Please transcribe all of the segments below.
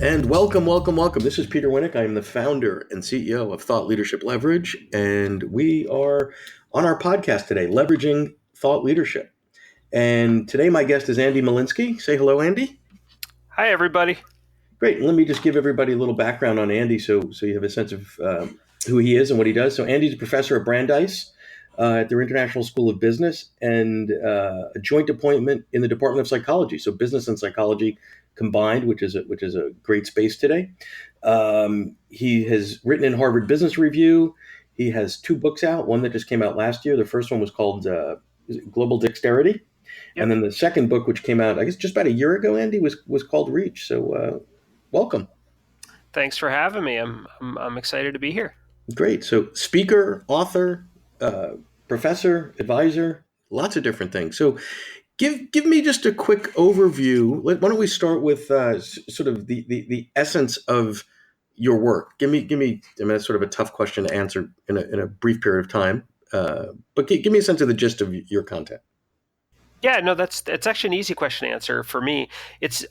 And welcome, welcome, welcome. This is Peter Winick. I am the founder and CEO of Thought Leadership Leverage, and we are on our podcast today, Leveraging Thought Leadership. And today my guest is Andy Molinsky. Say hello, Andy. Hi, everybody. Great. Let me just give everybody a little background on Andy so you have a sense of who he is and what he does. So Andy's a professor at Brandeis at their International School of Business and a joint appointment in the Department of Psychology. So business and psychology combined, which is a great space today. He has written in Harvard Business Review. He has 2 books out, one that just came out last year. The first one was called Global Dexterity. Yep. And then the second book, which came out, I guess, just about a year ago, Andy, was called Reach. So welcome. Thanks for having me. I'm excited to be here. Great. So speaker, author, professor, advisor, lots of different things. So give me just a quick overview. Why don't we start with sort of the essence of your work? Give me. I mean, that's sort of a tough question to answer in a brief period of time. But give me a sense of the gist of your content. Yeah, no, it's actually an easy question to answer for me. It's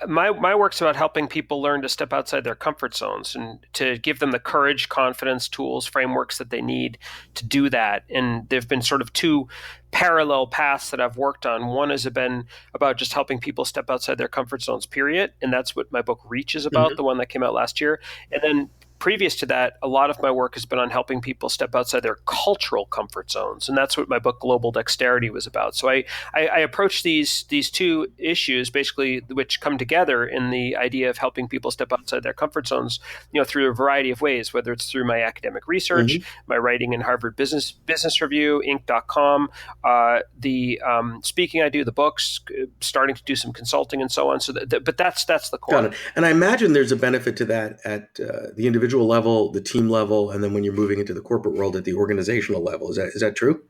my work's about helping people learn to step outside their comfort zones and to give them the courage, confidence, tools, frameworks that they need to do that. And there've been sort of 2 parallel paths that I've worked on. One has been about just helping people step outside their comfort zones, period. And that's what my book Reach is about, the one that came out last year. And then previous to that, a lot of my work has been on helping people step outside their cultural comfort zones. And that's what my book Global Dexterity was about. So I approach these 2 issues, basically, which come together in the idea of helping people step outside their comfort zones, through a variety of ways, whether it's through my academic research, my writing in Harvard Business Review, Inc.com, the speaking I do, the books, starting to do some consulting and so on. So, but that's the core. Got it. And I imagine there's a benefit to that at the individual level, the team level, and then when you're moving into the corporate world at the organizational level. Is that true?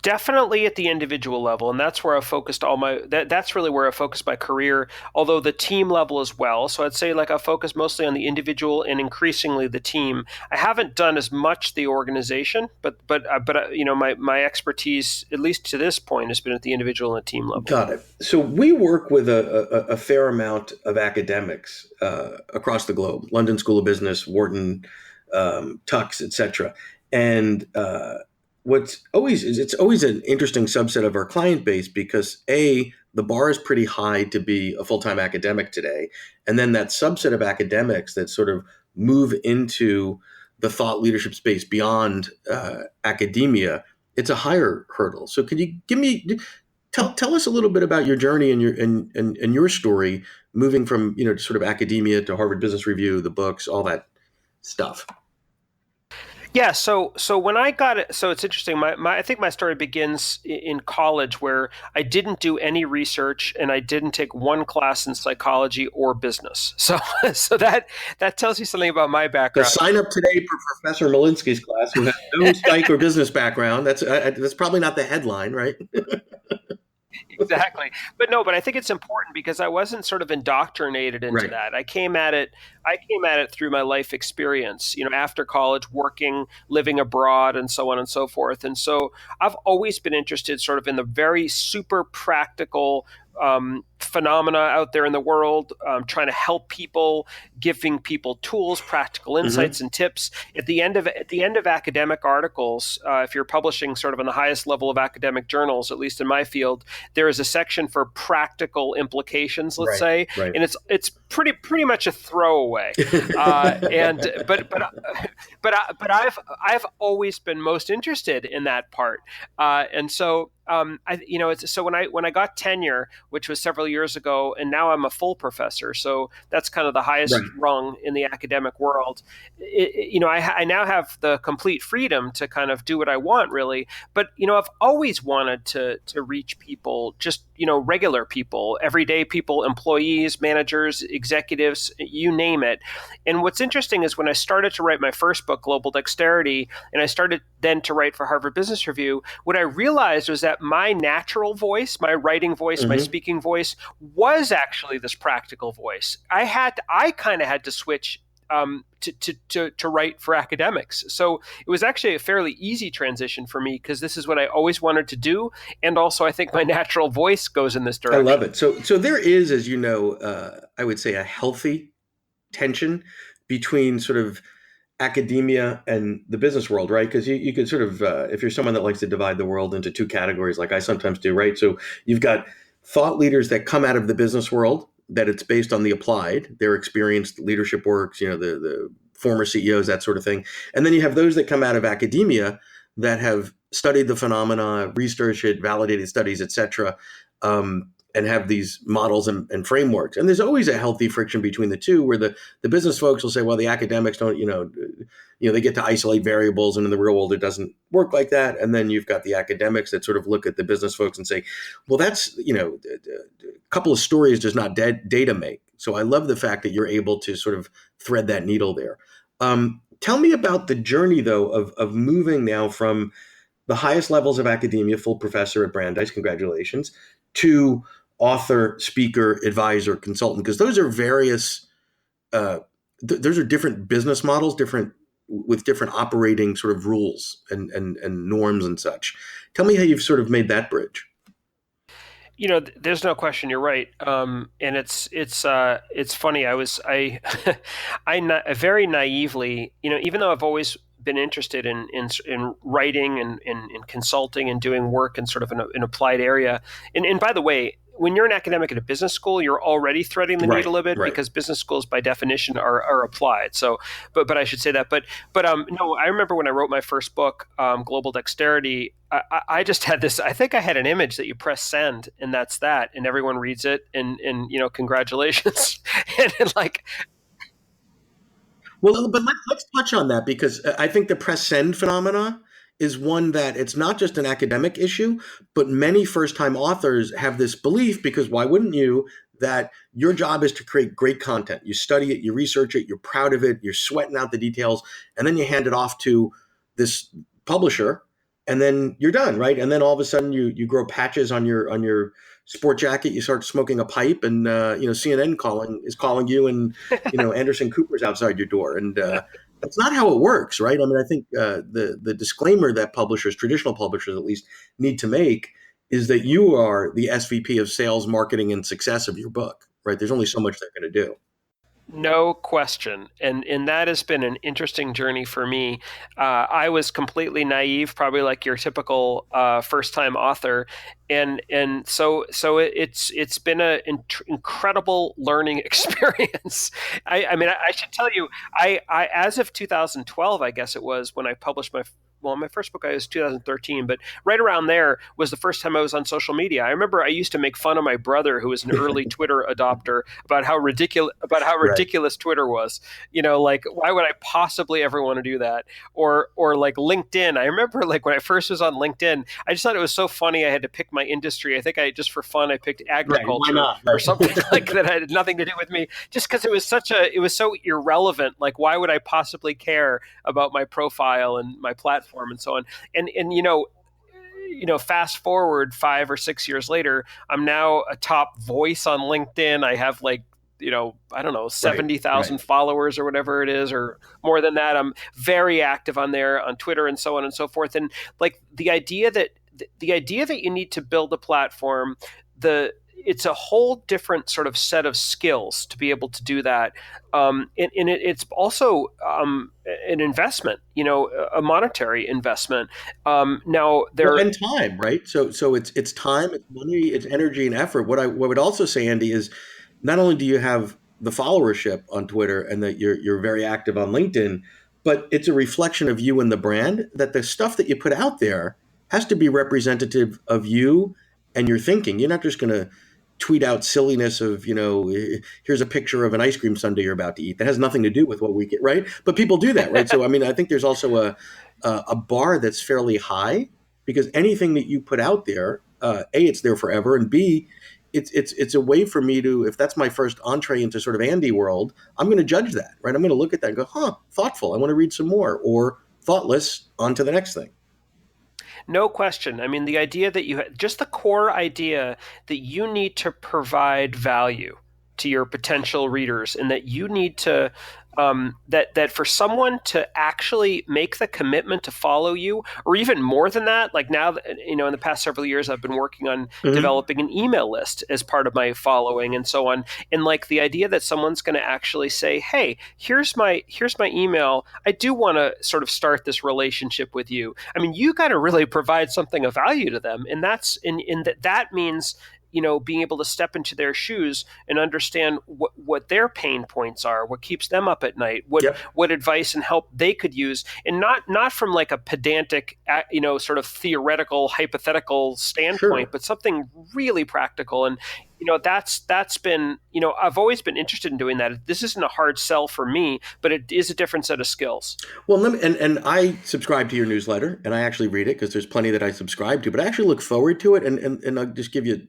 Definitely at the individual level, and that's where I focused that's really where I focused my career, although the team level as well. So I'd say I focus mostly on the individual and increasingly the team. I haven't done as much the organization, but my expertise, at least to this point, has been at the individual and the team level. Got it. So we work with a fair amount of academics across the globe, London School of Business, Wharton, Tufts, et cetera. And it's always an interesting subset of our client base because the bar is pretty high to be a full-time academic today. And then that subset of academics that sort of move into the thought leadership space beyond academia, it's a higher hurdle. So could you tell us a little bit about your journey and your story moving from, sort of academia to Harvard Business Review, the books, all that stuff? Yeah, so when I got it, so it's interesting. I think my story begins in college, where I didn't do any research and I didn't take one class in psychology or business. So that tells you something about my background. So sign up today for Professor Molinsky's class, who has no psych or business background. That's probably not the headline, right? Exactly. But I think it's important because I wasn't sort of indoctrinated into that. I came at it through my life experience, after college, working, living abroad, and so on and so forth. And so I've always been interested sort of in the very super practical phenomena out there in the world, trying to help people, giving people tools, practical insights and tips. At the end of academic articles, if you're publishing sort of in the highest level of academic journals, at least in my field, there is a section for practical implications, let's say, and it's pretty much a throwaway. But I've always been most interested in that part, and so. So when I got tenure, which was several years ago, and now I'm a full professor, so that's kind of the highest rung in the academic world. I now have the complete freedom to kind of do what I want, really. But I've always wanted to reach people, just regular people, everyday people, employees, managers, executives, you name it. And what's interesting is when I started to write my first book, Global Dexterity, and I started then to write for Harvard Business Review, what I realized was that my natural voice, my writing voice, my speaking voice was actually this practical voice. I kind of had to switch to write for academics. So it was actually a fairly easy transition for me because this is what I always wanted to do, and also I think my natural voice goes in this I love direction. it. So there is, as you know, I would say a healthy tension between sort of academia and the business world, right? Because you could sort of, if you're someone that likes to divide the world into two categories, like I sometimes do, right? So you've got thought leaders that come out of the business world, that it's based on the applied, their experienced leadership works, the former CEOs, that sort of thing. And then you have those that come out of academia that have studied the phenomena, researched it, validated studies, et cetera, and have these models and frameworks. And there's always a healthy friction between the two, where the business folks will say, well, the academics don't, they get to isolate variables, and in the real world, it doesn't work like that. And then you've got the academics that sort of look at the business folks and say, well, that's, a couple of stories does not data make. So I love the fact that you're able to sort of thread that needle there. Tell me about the journey, though, of moving now from the highest levels of academia, full professor at Brandeis, congratulations, to author, speaker, advisor, consultant, because those are various, those are different business models, different with different operating sort of rules and norms and such. Tell me how you've sort of made that bridge. There's no question. You're right, and it's funny. I very naively, even though I've always been interested in writing and in consulting and doing work in sort of an applied area. And by the way, when you're an academic at a business school, you're already threading the Right, needle a bit right. because business schools, by definition, are applied. So, but I should say that. But no, I remember when I wrote my first book, Global Dexterity. I just had this. I think I had an image that you press send, and that's that, and everyone reads it, and congratulations, and like. Well, but let's touch on that, because I think the press send phenomena is one that it's not just an academic issue, but many first time authors have this belief, because why wouldn't you, that your job is to create great content. You study it, you research it, you're proud of it, you're sweating out the details, and then you hand it off to this publisher, and then you're done, right? And then all of a sudden you grow patches on your sport jacket, you start smoking a pipe, and CNN calling you, and Anderson Cooper's outside your door, and that's not how it works, right? I mean, I think the disclaimer that publishers, traditional publishers at least, need to make is that you are the SVP of sales, marketing, and success of your book, right? There's only so much they're going to do. No question, and that has been an interesting journey for me. I was completely naive, probably like your typical first time author, and so it's been an incredible learning experience. I mean, I should tell you, I as of 2012, I guess it was when I published my first book I was 2013, but right around there was the first time I was on social media. I remember I used to make fun of my brother, who was an early Twitter adopter, Right. ridiculous Twitter was. Like, why would I possibly ever want to do that? Or like LinkedIn. I remember, like, when I first was on LinkedIn, I just thought it was so funny. I had to pick my industry. I think I just for fun I picked Right. Why agriculture not? or Right. something like that had nothing to do with me, just because it was so irrelevant. Like, why would I possibly care about my profile and my platform and so on? And fast forward 5 or 6 years later, I'm now a top voice on LinkedIn. I have, like, I don't know, Right. Right. 70,000 followers or whatever it is, or more than that. I'm very active on there, on Twitter, and so on and so forth. And like the idea that you need to build a platform, it's a whole different sort of set of skills to be able to do that. And it's also an investment, a monetary investment. Now Well, there. and time, right? So it's time, it's money, it's energy and effort. What would also say, Andy, is not only do you have the followership on Twitter and that you're very active on LinkedIn, but it's a reflection of you and the brand, that the stuff that you put out there has to be representative of you and your thinking. You're not just going to tweet out silliness of, here's a picture of an ice cream sundae you're about to eat. That has nothing to do with what we get, right? But people do that, right? So I mean, I think there's also a bar that's fairly high, because anything that you put out there, A, it's there forever, and B, it's a way for me to, if that's my first entree into sort of Andy world, I'm going to judge that, right? I'm going to look at that and go, thoughtful. I want to read some more, or thoughtless, on to the next thing. No question. I mean, the idea that just the core idea that you need to provide value to your potential readers, and that you need to that for someone to actually make the commitment to follow you, or even more than that, like now, in the past several years, I've been working on Mm-hmm. developing an email list as part of my following and so on. And like the idea that someone's going to actually say, "Hey, here's my email. I do want to sort of start this relationship with you." I mean, you got to really provide something of value to them, and that means being able to step into their shoes and understand what their pain points are, what keeps them up at night, Yep. what advice and help they could use, and not from like a pedantic, sort of theoretical, hypothetical standpoint, Sure. but something really practical. And that's been, I've always been interested in doing that. This isn't a hard sell for me, but it is a different set of skills. Well, and I subscribe to your newsletter, and I actually read it because there's plenty that I subscribe to, but I actually look forward to it. And I'll just give you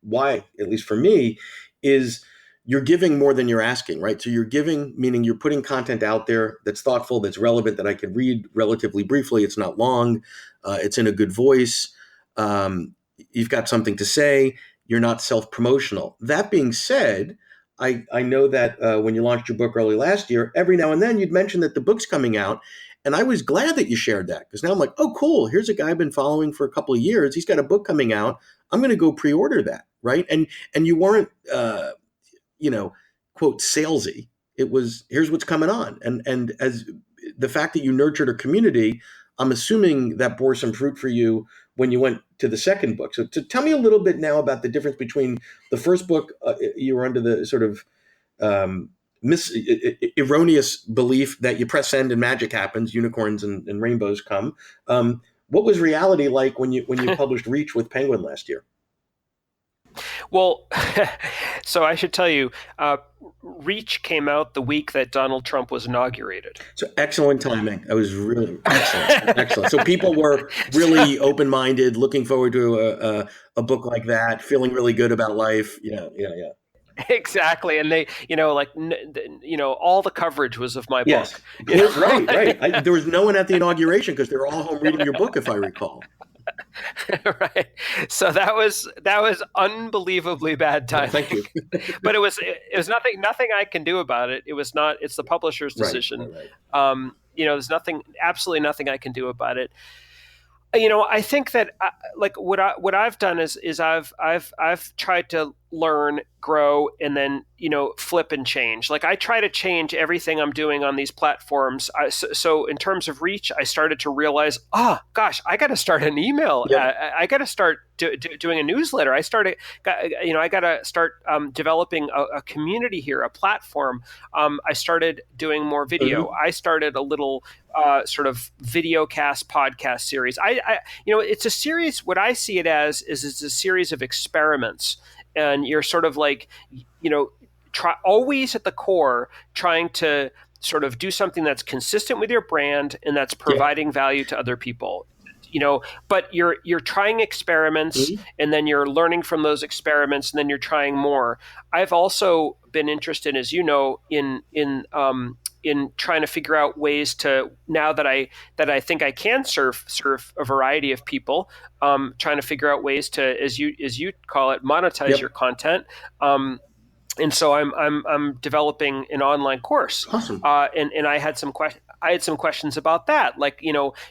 why, at least for me, is you're giving more than you're asking, right? So you're giving, meaning you're putting content out there that's thoughtful, that's relevant, that I can read relatively briefly. It's not long. It's in a good voice. You've got something to say. You're not self-promotional. That being said, I know that when you launched your book early last year, every now and then you'd mention that the book's coming out. And I was glad that you shared that, because now I'm like, oh, cool. Here's a guy I've been following for a couple of years. He's got a book coming out. I'm going to go pre-order that, right? And you weren't, quote, salesy. It was, here's what's coming on. And as the fact that you nurtured a community, I'm assuming that bore some fruit for you when you went to the second book. So to tell me a little bit now about the difference between the first book, you were under the sort of um, erroneous belief that you press send and magic happens, unicorns and rainbows come. What was reality like when you published Reach with Penguin last year? Well, so I should tell you, Reach came out the week that Donald Trump was inaugurated. So excellent timing. I was really excellent, excellent. So people were really open-minded, looking forward to a book like that, feeling really good about life. Yeah, yeah, yeah. Exactly, and they, all the coverage was of my Yes, book. right, right. There was no one at the inauguration because they were all home reading your book, if I recall. Right. So that was unbelievably bad Oh, timing. thank you. But it was nothing I can do about it. It was not. It's the publisher's Right, decision. right, right. There's absolutely nothing I can do about it. I think that like what I've done is I've tried to learn, grow, and then flip and change. Like I try to change everything I'm doing on these platforms. So in terms of Reach, I started to realize, gosh, I got to start an email. Yep. I got to start doing a newsletter. I got to start developing a community here, a platform. I started doing more video. Mm-hmm. I started a little sort of video cast podcast series. It's a series. What I see it as is it's a series of experiments, and you're sort of like, always at the core trying to sort of do something that's consistent with your brand and that's Yeah. providing value to other people. But you're trying experiments, Mm-hmm. and then you're learning from those experiments, and then you're trying more. I've also been interested, as you know, in trying to figure out ways to, now that I think I can serve a variety of people, trying to figure out ways to, as you call it, monetize your Yep. content. And so I'm developing an online course, Awesome. and I had some questions about that. Like,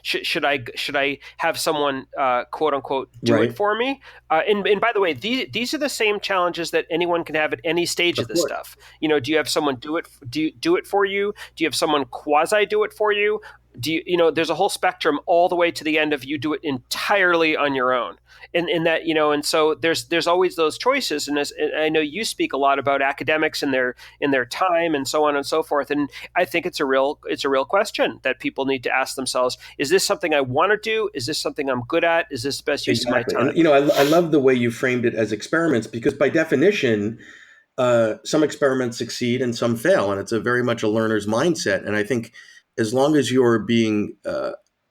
should I have someone quote unquote do Right. it for me? And by the way, these are the same challenges that anyone can have at any stage of Of this course. stuff. Do you have someone do it for you? Do you have someone quasi do it for you? There's a whole spectrum all the way to the end of you do it entirely on your own. And that, and so there's always those choices. And I know you speak a lot about academics and their time and so on and so forth. And I think it's a real question that people need to ask themselves: is this something I want to do? Is this something I'm good at? Is this the best use Exactly. of my And, time? I love the way you framed it as experiments, because by definition, some experiments succeed and some fail. And it's a very much a learner's mindset. And I think as long as you're being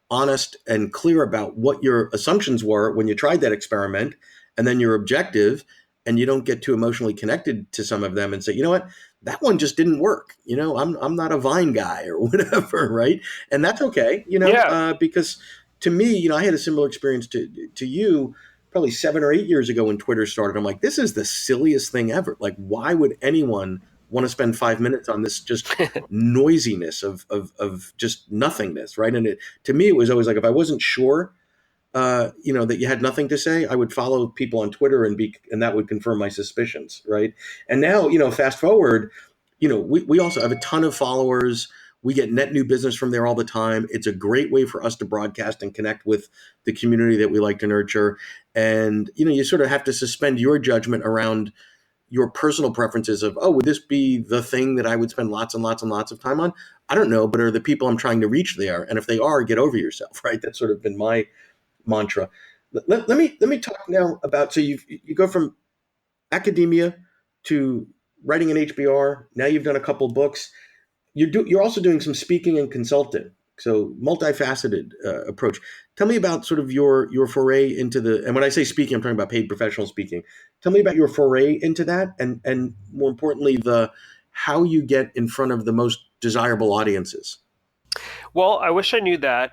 honest and clear about what your assumptions were when you tried that experiment, and then you're objective, and you don't get too emotionally connected to some of them and say, you know what, that one just didn't work. I'm not a Vine guy or whatever, right? And that's okay, Yeah. because to me, I had a similar experience to you. probably 7 or 8 years ago when Twitter started. I'm like, this is the silliest thing ever. Like, why would anyone want to spend 5 minutes on this just noisiness of just nothingness, right? And to me, it was always like, if I wasn't sure, that you had nothing to say, I would follow people on Twitter and that would confirm my suspicions, right? And now, fast forward, we also have a ton of followers. We get net new business from there all the time. It's a great way for us to broadcast and connect with the community that we like to nurture. And, you sort of have to suspend your judgment around your personal preferences of, oh, would this be the thing that I would spend lots and lots and lots of time on? I don't know, but are the people I'm trying to reach there? And if they are, get over yourself, right? That's sort of been my mantra. Let me talk now about, so you go from academia to writing an HBR. Now you've done a couple books. You're also doing some speaking and consulting. So multifaceted approach. Tell me about sort of your foray into and when I say speaking, I'm talking about paid professional speaking. Tell me about your foray into that, and more importantly, the how you get in front of the most desirable audiences. Well, I wish I knew that.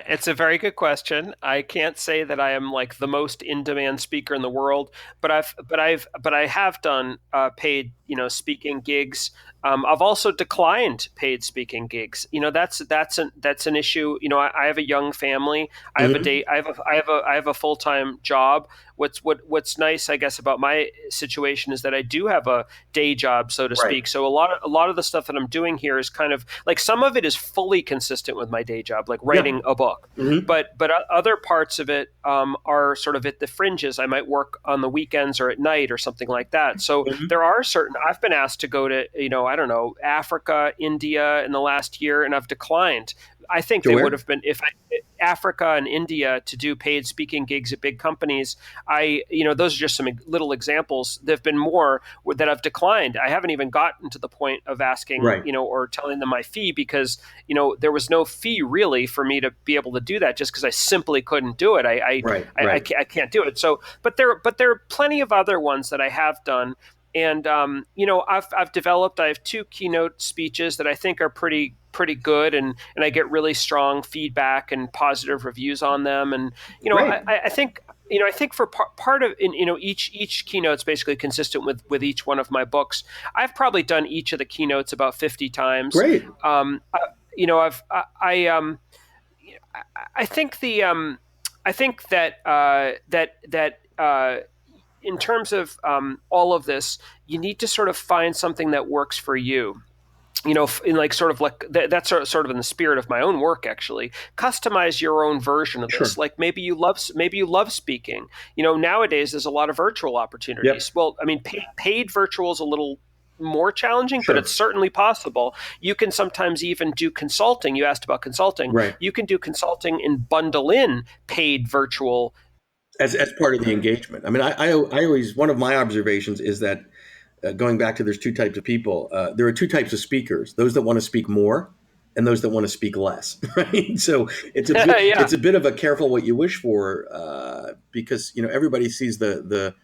It's a very good question. I can't say that I am like the most in-demand speaker in the world, but I have done paid, speaking gigs. I've also declined paid speaking gigs. That's an issue. I have a young family. I have a Mm-hmm. day. I have a full-time job. What's nice, I guess, about my situation is that I do have a day job, so to Right. speak. So a lot of the stuff that I'm doing here is kind of like, some of it is fully consistent with my day job, like Yeah. writing a book. Mm-hmm. But other parts of it are sort of at the fringes. I might work on the weekends or at night or something like that. So Mm-hmm. there are certain. I've been asked to go to I don't know, Africa, India in the last year, and I've declined. I think To they would where? have been, if Africa and India, to do paid speaking gigs at big companies. Those are just some little examples. There've been more that I've declined. I haven't even gotten to the point of asking, Right. or telling them my fee, because there was no fee really for me to be able to do that, just because I simply couldn't do it. Right. I Right. can't do it. So, but there are plenty of other ones that I have done. And I've developed. I have two keynote speeches that I think are pretty good, and I get really strong feedback and positive reviews on them. And Great. I think for part of each keynote's basically consistent with each one of my books. I've probably done each of the keynotes about 50 times. Great. I've I think I think that in terms of all of this, you need to sort of find something that works for you. In like sort of like that's sort of in the spirit of my own work, actually. Customize your own version of this. Sure. Like maybe you love speaking. Nowadays there's a lot of virtual Yep. opportunities. Well, I mean, paid virtual is a little more challenging, but Sure. it's certainly possible. You can sometimes even do consulting. You asked about consulting. Right. You can do consulting and bundle in paid virtual. As part of the engagement. I mean, I always, one of my observations is that going back to, there's two types of people. There are two types of speakers: those that want to speak more, and those that want to speak less. Right. So Yeah. it's a bit of a careful what you wish for, because everybody sees the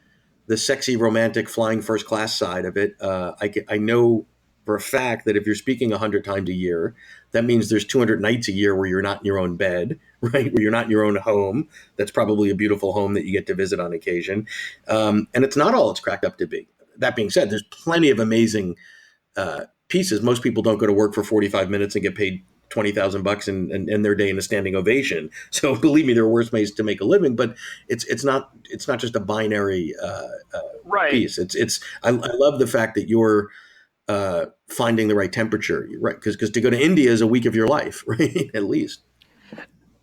sexy, romantic, flying first class side of it. I know for a fact that if you're speaking 100 times a year, that means there's 200 nights a year where you're not in your own bed, right? Where you're not in your own home. That's probably a beautiful home that you get to visit on occasion. And it's not all it's cracked up to be. That being said, there's plenty of amazing pieces. Most people don't go to work for 45 minutes and get paid $20,000 and end their day in a standing ovation. So believe me, there are worse ways to make a living. But it's not just a binary Right. piece. I love the fact that you're finding the right temperature, right? Because to go to India is a week of your life, right? At least.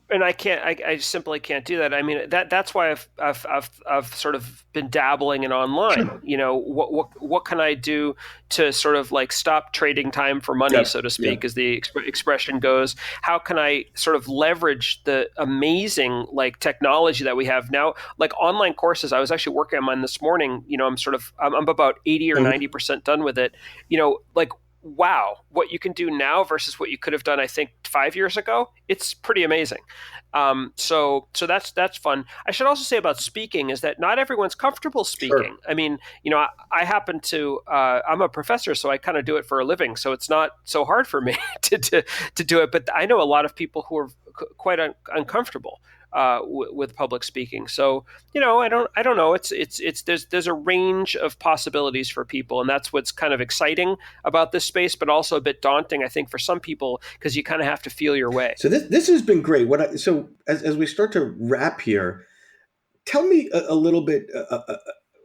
And I can't. I simply can't do that. I mean, that's why I've sort of been dabbling in online. Sure. What can I do to sort of like stop trading time for money, Yep. so to Yeah. speak, as the expression goes? How can I sort of leverage the amazing like technology that we have now, like online courses? I was actually working on mine this morning. I'm about 80 or Mhm. 90% done with it. Like, wow, what you can do now versus what you could have done, I think, 5 years ago. It's pretty amazing. So that's fun. I should also say about speaking is that not everyone's comfortable Sure. speaking. I mean, I happen to, I'm a professor, so I kind of do it for a living. So it's not so hard for me to do it. But I know a lot of people who are quite uncomfortable. with public speaking. So I don't know. It's there's a range of possibilities for people, and that's what's kind of exciting about this space, but also a bit daunting, I think, for some people because you kind of have to feel your way. So this has been great. So as we start to wrap here, tell me a little bit,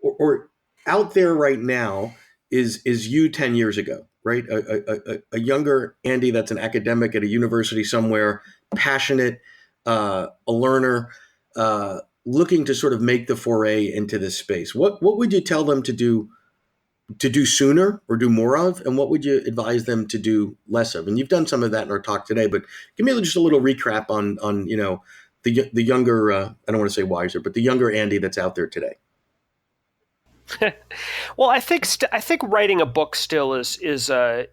or out there right now is you 10 years ago, right? A younger Andy that's an academic at a university somewhere, passionate, a learner, looking to sort of make the foray into this space. What would you tell them to do sooner or do more of, and what would you advise them to do less of? And you've done some of that in our talk today, but give me just a little recap on the younger, I don't want to say wiser, but the younger Andy that's out there today. Well, I think writing a book still is a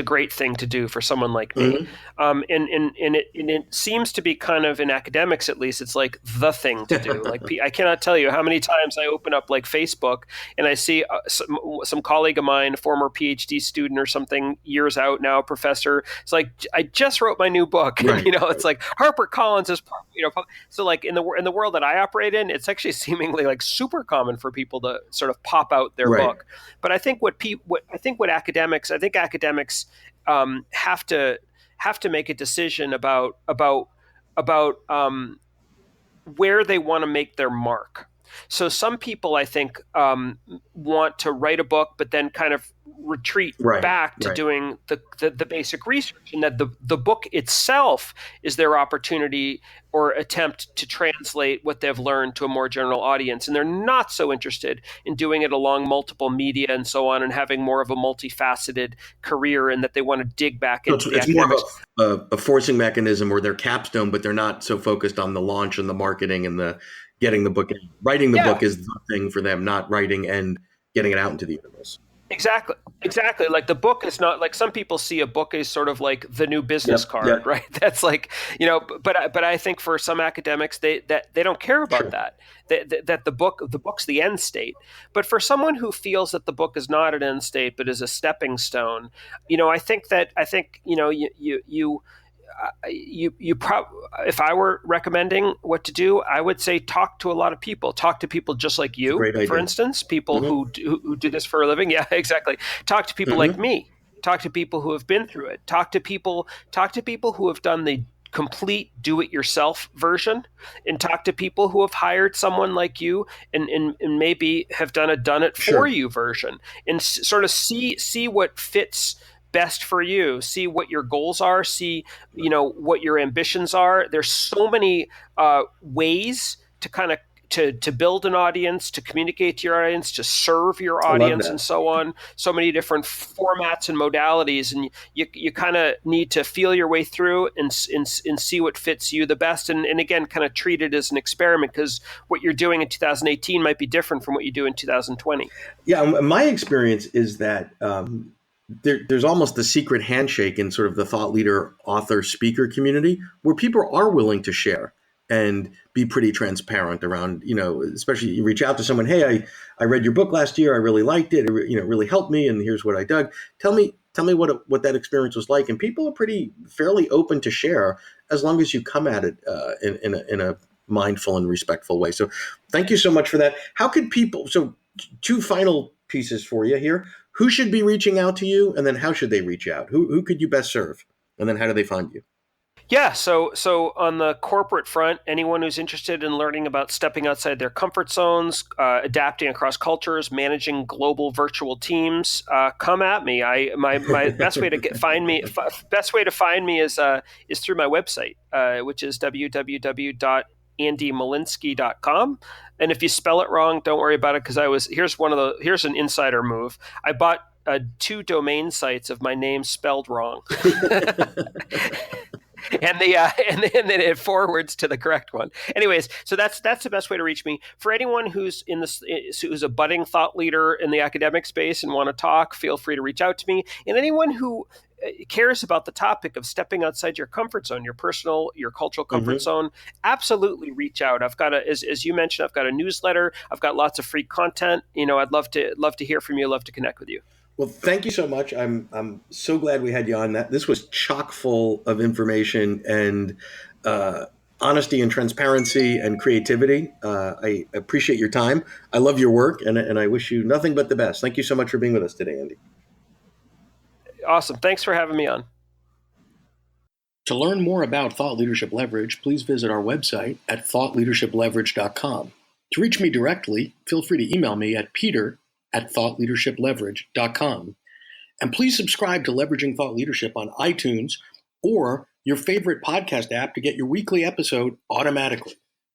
great thing to do for someone like me, and it seems to be kind of in academics at least it's like the thing to do. Like I cannot tell you how many times I open up like Facebook and I see some colleague of mine, a former PhD student or something, years out now, a professor. It's like I just wrote my new book, Right. and, it's like HarperCollins is so like in the world that I operate in, it's actually seemingly like super common for people to sort of pop out their Right. book. But I think what academics have to make a decision about where they want to make their mark. So some people, I think, want to write a book, but then kind of retreat back to doing the basic research, and that the book itself is their opportunity or attempt to translate what they've learned to a more general audience. And they're not so interested in doing it along multiple media and so on, and having more of a multifaceted career, and that they want to dig back into the academics. More of a forcing mechanism or their capstone, but they're not so focused on the launch and the marketing and the getting the book in. Writing the book is the thing for them, not writing and getting it out into the universe. Exactly. Like the book is not like some people see a book as sort of like the new business card, right? That's like, but I think for some academics, they don't care about that. That the book's the end state. But for someone who feels that the book is not an end state, but is a stepping stone, I think if I were recommending what to do, I would say talk to a lot of people. Talk to people just like you, for instance, people who do this for a living. Yeah, exactly. Talk to people like me. Talk to people who have been through it. Talk to people who have done the complete do-it-yourself version, and talk to people who have hired someone like you and maybe have done it for you version, and sort of see what fits best for you, see what your goals are, see what your ambitions are. There's so many ways to kind of to build an audience, to communicate to your audience, to serve your audience, and so on. So many different formats and modalities, and you kind of need to feel your way through and see what fits you the best. And again, kind of treat it as an experiment, because what you're doing in 2018 might be different from what you do in 2020. Yeah, my experience is that there's almost the secret handshake in sort of the thought leader, author, speaker community, where people are willing to share and be pretty transparent around, especially you reach out to someone, hey, I read your book last year. I really liked it. It really helped me. And here's what I dug. Tell me what that experience was like. And people are fairly open to share as long as you come at it in a mindful and respectful way. So thank you so much for that. How could people, so two final pieces for you here. Who should be reaching out to you, and then how should they reach out? Who could you best serve, and then how do they find you? Yeah, so on the corporate front, anyone who's interested in learning about stepping outside their comfort zones, adapting across cultures, managing global virtual teams, come at me. My best way to find me is through my website, which is www.andymolinsky.com. And if you spell it wrong, don't worry about it, because here's an insider move. I bought 2 domain sites of my name spelled wrong. And then it forwards to the correct one. Anyways, so that's the best way to reach me. For anyone who's who's a budding thought leader in the academic space and want to talk, feel free to reach out to me. And anyone who cares about the topic of stepping outside your comfort zone, your personal, your cultural comfort zone, absolutely reach out. I've got as you mentioned, I've got a newsletter. I've got lots of free content. I'd love to hear from you. Love to connect with you. Well, thank you so much. I'm so glad we had you on. This was chock full of information, and honesty and transparency and creativity. I appreciate your time. I love your work, and I wish you nothing but the best. Thank you so much for being with us today, Andy. Awesome. Thanks for having me on. To learn more about Thought Leadership Leverage, please visit our website at thoughtleadershipleverage.com. To reach me directly, feel free to email me at peter@thoughtleadershipleverage.com. And please subscribe to Leveraging Thought Leadership on iTunes or your favorite podcast app to get your weekly episode automatically.